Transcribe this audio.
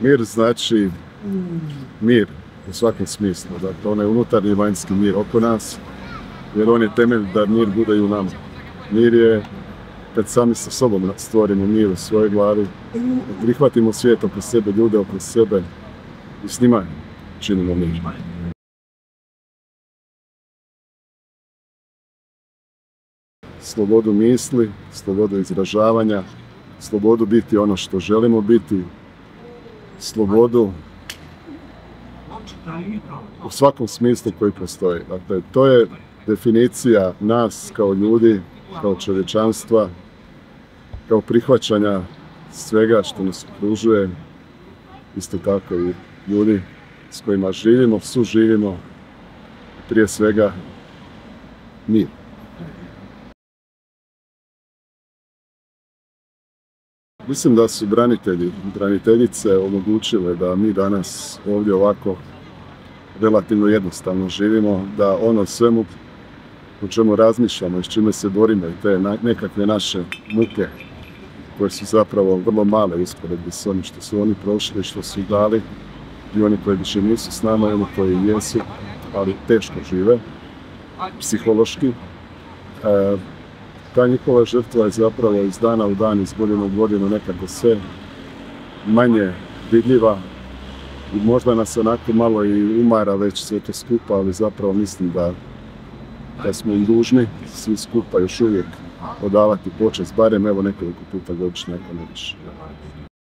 Mir znači mir u svakom smislu, dakle onaj unutarnji i vanjski mir oko nas, jer on je temelj da mir bude i u nama. Mir je kad sami sa sobom stvorimo mir u svojoj glavi, prihvatimo svijet oko sebe, ljude oko sebe i s njima činimo mir. Slobodu misli, slobodu izražavanja, slobodu biti ono što želimo biti, slobodu u svakom smislu koji postoji. Dakle, to je definicija nas kao ljudi, kao čovječanstva, kao prihvaćanja svega što nas okružuje, isto tako i ljudi s kojima živimo, suživimo, prije svega mir. Mislim da su branitelji i braniteljice omogućile da mi danas ovdje ovako relativno jednostavno živimo, da ono svemu o čemu razmišljamo i s čime se borimo i te nekakve naše muke koje su zapravo vrlo male usporedbi s onim što su oni prošli, što su dali i oni koji više nisu s nama i oni koji jesu, ali teško žive, psihološki. Ta njihova žrtva je zapravo iz dana u dan, iz godine u godinu nekako sve manje vidljiva i možda nas onako malo i umara već sve to skupa, ali zapravo mislim da smo im dužni svi skupa još uvijek odavati počast, barem evo nekoliko puta godišnje, ako ne više.